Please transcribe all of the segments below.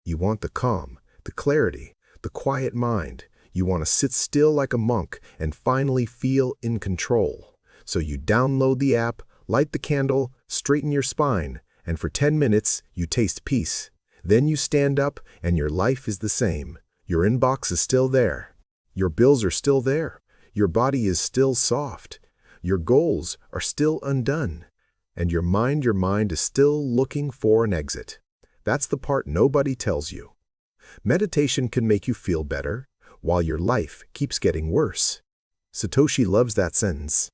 You want the calm, the clarity, the quiet mind. You want to sit still like a monk and finally feel in control. So you download the app, light the candle, straighten your spine, and for 10 minutes, you taste peace. Then you stand up and your life is the same. Your inbox is still there. Your bills are still there. Your body is still soft. Your goals are still undone. And your mind is still looking for an exit. That's the part nobody tells you. Meditation can make you feel better, while your life keeps getting worse. Satoshi loves that sentence.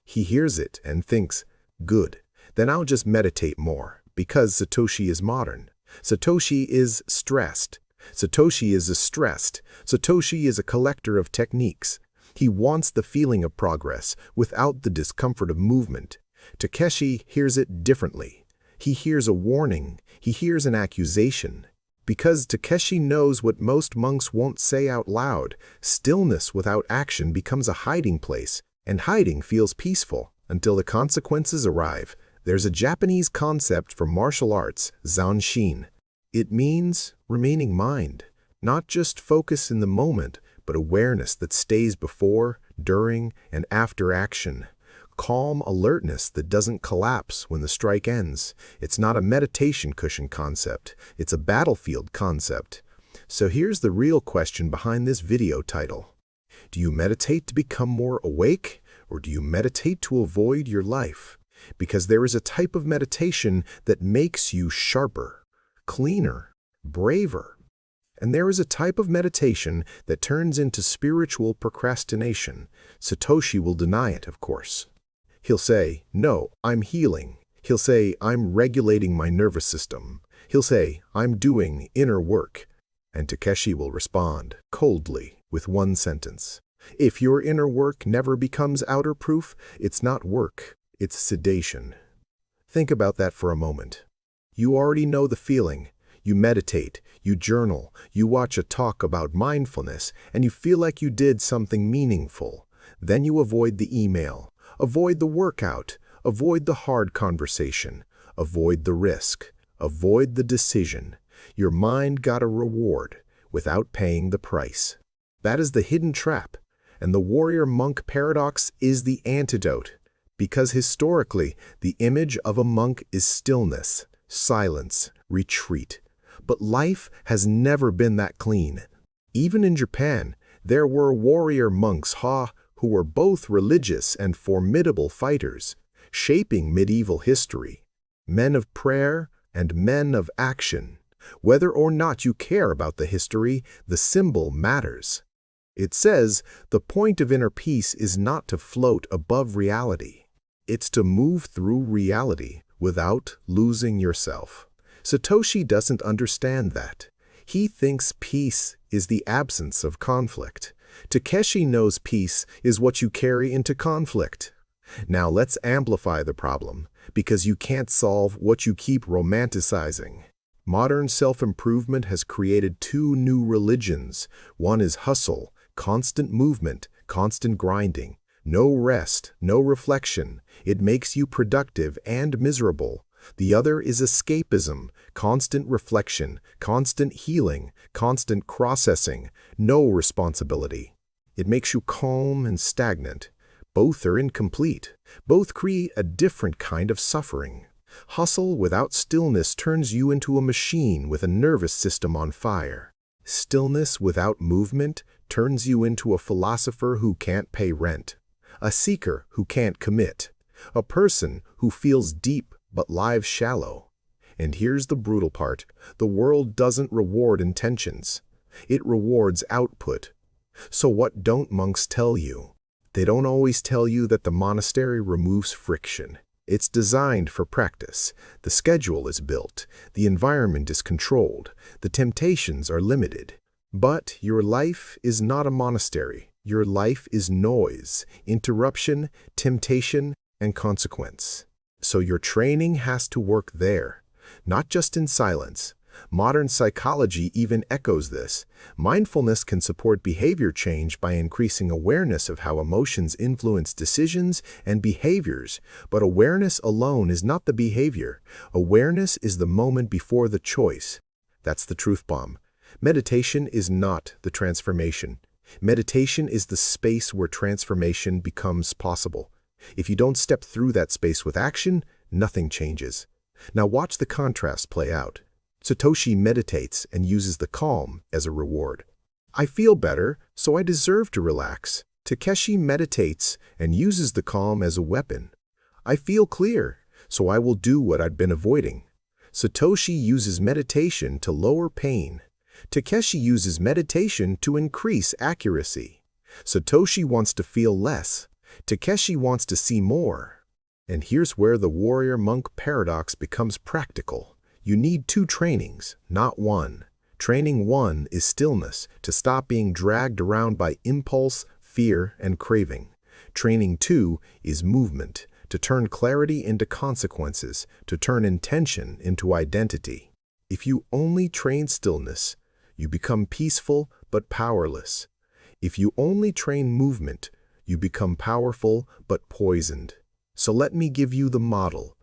He hears it and thinks, good, then I'll just meditate more, because Satoshi is modern. Satoshi is stressed. Satoshi is stressed. Satoshi is a collector of techniques. He wants the feeling of progress without the discomfort of movement. Takeshi hears it differently. He hears a warning. He hears an accusation. Because Takeshi knows what most monks won't say out loud, stillness without action becomes a hiding place, and hiding feels peaceful until the consequences arrive. There's a Japanese concept for martial arts, Zanshin. It means remaining mind, not just focus in the moment, but awareness that stays before, during, and after action. Calm alertness that doesn't collapse when the strike ends. It's not a meditation cushion concept, it's a battlefield concept. So here's the real question behind this video title. Do you meditate to become more awake, or do you meditate to avoid your life? Because there is a type of meditation that makes you sharper, cleaner, braver. And there is a type of meditation that turns into spiritual procrastination. Satoshi will deny it, of course. He'll say, no, I'm healing. He'll say, I'm regulating my nervous system. He'll say, I'm doing inner work. And Takeshi will respond, coldly, with one sentence. If your inner work never becomes outer proof, it's not work, it's sedation. Think about that for a moment. You already know the feeling. You meditate, you journal, you watch a talk about mindfulness, and you feel like you did something meaningful. Then you avoid the email. Avoid the workout, avoid the hard conversation, avoid the risk, avoid the decision. Your mind got a reward without paying the price. That is the hidden trap, and the warrior-monk paradox is the antidote, because historically, the image of a monk is stillness, silence, retreat. But life has never been that clean. Even in Japan, there were warrior monks who were both religious and formidable fighters, shaping medieval history. Men of prayer and men of action. Whether or not you care about the history, the symbol matters. It says, the point of inner peace is not to float above reality. It's to move through reality without losing yourself. Satoshi doesn't understand that. He thinks peace is the absence of conflict. Takeshi knows peace is what you carry into conflict. Now let's amplify the problem, because you can't solve what you keep romanticizing. Modern self-improvement has created two new religions. One is hustle, constant movement, constant grinding. No rest, no reflection. It makes you productive and miserable. The other is escapism, constant reflection, constant healing, constant processing, no responsibility. It makes you calm and stagnant. Both are incomplete. Both create a different kind of suffering. Hustle without stillness turns you into a machine with a nervous system on fire. Stillness without movement turns you into a philosopher who can't pay rent, a seeker who can't commit, a person who feels deep but lives shallow. And here's the brutal part. The world doesn't reward intentions. It rewards output. So what don't monks tell you? They don't always tell you that the monastery removes friction. It's designed for practice. The schedule is built. The environment is controlled. The temptations are limited. But your life is not a monastery. Your life is noise, interruption, temptation, and consequence. So your training has to work there, not just in silence. Modern psychology even echoes this. Mindfulness can support behavior change by increasing awareness of how emotions influence decisions and behaviors. But awareness alone is not the behavior. Awareness is the moment before the choice. That's the truth bomb. Meditation is not the transformation. Meditation is the space where transformation becomes possible. If you don't step through that space with action, nothing changes. Now watch the contrast play out. Satoshi meditates and uses the calm as a reward. I feel better, so I deserve to relax. Takeshi meditates and uses the calm as a weapon. I feel clear, so I will do what I've been avoiding. Satoshi uses meditation to lower pain. Takeshi uses meditation to increase accuracy. Satoshi wants to feel less. Takeshi wants to see more. And here's where the warrior-monk paradox becomes practical. You need 2 trainings, not 1. Training 1 is stillness, to stop being dragged around by impulse, fear, and craving. Training 2 is movement, to turn clarity into consequences, to turn intention into identity. If you only train stillness, you become peaceful but powerless. If you only train movement, you become powerful but poisoned. So let me give you the model.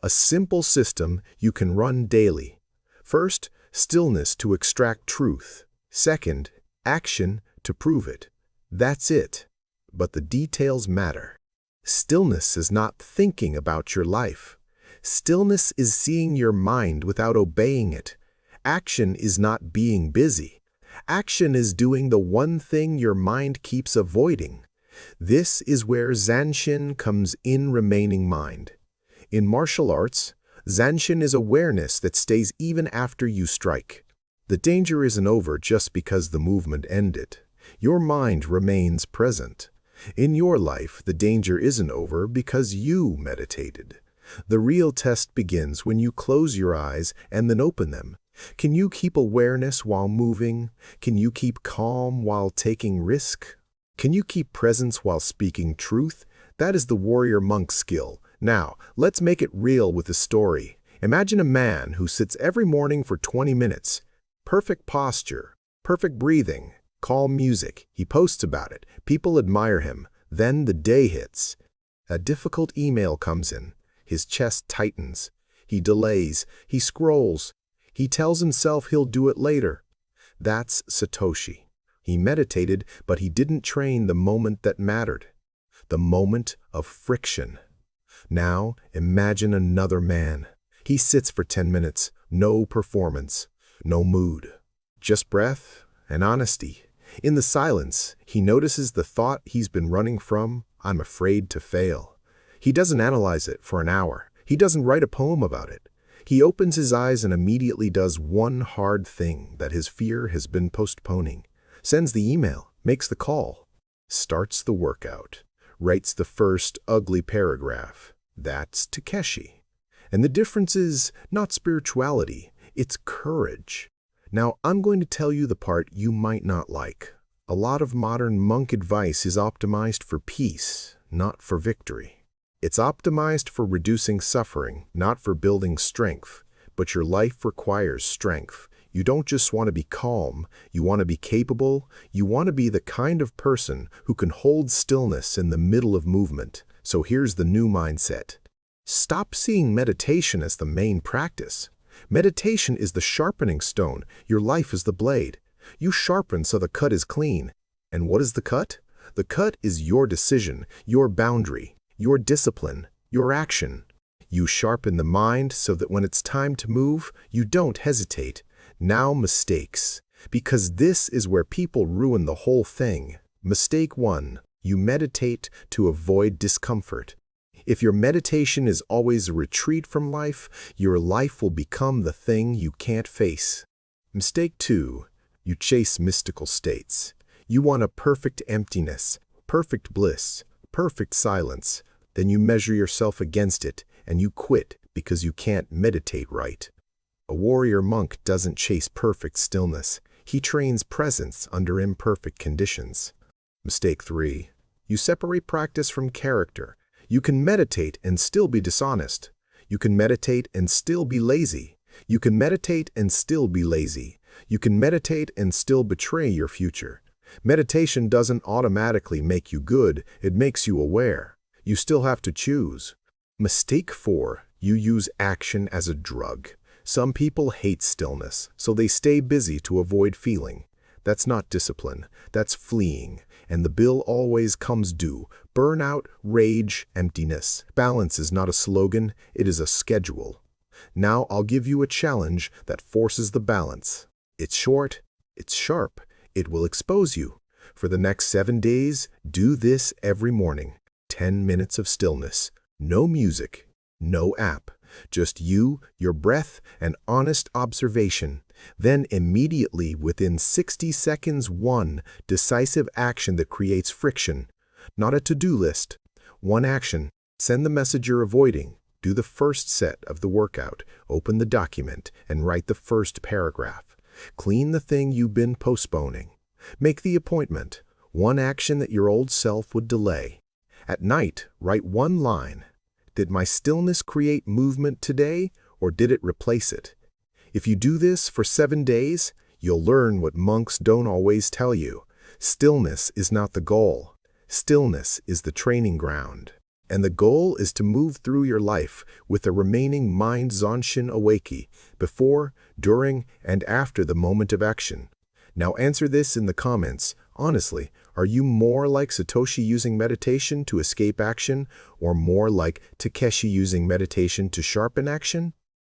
A simple system you can run daily. First, stillness to extract truth. Second, action to prove it. That's it. But the details matter. Stillness is not thinking about your life. Stillness is seeing your mind without obeying it. Action is not being busy. Action is doing the one thing your mind keeps avoiding. This is where Zanshin comes in, remaining mind. In martial arts, Zanshin is awareness that stays even after you strike. The danger isn't over just because the movement ended. Your mind remains present. In your life, the danger isn't over because you meditated. The real test begins when you close your eyes and then open them. Can you keep awareness while moving? Can you keep calm while taking risk? Can you keep presence while speaking truth? That is the warrior-monk skill. Now, let's make it real with a story. Imagine a man who sits every morning for 20 minutes. Perfect posture, perfect breathing, calm music. He posts about it. People admire him. Then the day hits. A difficult email comes in. His chest tightens. He delays. He scrolls. He tells himself he'll do it later. That's Satoshi. He meditated, but he didn't train the moment that mattered. The moment of friction. Now, imagine another man. He sits for 10 minutes, no performance, no mood. Just breath and honesty. In the silence, he notices the thought he's been running from, I'm afraid to fail. He doesn't analyze it for an hour. He doesn't write a poem about it. He opens his eyes and immediately does one hard thing that his fear has been postponing. Sends the email, makes the call, starts the workout, writes the first ugly paragraph. That's Takeshi. And the difference is not spirituality, it's courage. Now, I'm going to tell you the part you might not like. A lot of modern monk advice is optimized for peace, not for victory. It's optimized for reducing suffering, not for building strength. But your life requires strength. You don't just want to be calm, you want to be capable, you want to be the kind of person who can hold stillness in the middle of movement. So here's the new mindset. Stop seeing meditation as the main practice. Meditation is the sharpening stone, your life is the blade. You sharpen so the cut is clean. And what is the cut? The cut is your decision, your boundary, your discipline, your action. You sharpen the mind so that when it's time to move, you don't hesitate. Now mistakes, because this is where people ruin the whole thing. Mistake 1, you meditate to avoid discomfort. If your meditation is always a retreat from life, your life will become the thing you can't face. Mistake 2, you chase mystical states. You want a perfect emptiness, perfect bliss, perfect silence. Then you measure yourself against it, and you quit because you can't meditate right. A warrior monk doesn't chase perfect stillness. He trains presence under imperfect conditions. Mistake 3. You separate practice from character. You can meditate and still be dishonest. You can meditate and still be lazy. You can meditate and still be lazy. You can meditate and still betray your future. Meditation doesn't automatically make you good, it makes you aware. You still have to choose. Mistake 4. You use action as a drug. Some people hate stillness, so they stay busy to avoid feeling. That's not discipline, that's fleeing, and the bill always comes due: burnout, rage, emptiness. Balance is not a slogan, it is a schedule. Now I'll give you a challenge that forces the balance. It's short, it's sharp, it will expose you. For the next 7 days, do this every morning. 10 minutes of stillness. No music, no app. Just you, your breath, and honest observation. Then immediately, within 60 seconds, one decisive action that creates friction. Not a to-do list. One action. Send the message you're avoiding. Do the first set of the workout. Open the document and write the first paragraph. Clean the thing you've been postponing. Make the appointment. One action that your old self would delay. At night, write one line. Did my stillness create movement today, or did it replace it? If you do this for 7 days, you'll learn what monks don't always tell you. Stillness is not the goal. Stillness is the training ground. And the goal is to move through your life with the remaining mind Zanshin awake, before, during, and after the moment of action. Now answer this in the comments. Honestly, are you more like Satoshi using meditation to escape action, or more like Takeshi using meditation to sharpen action?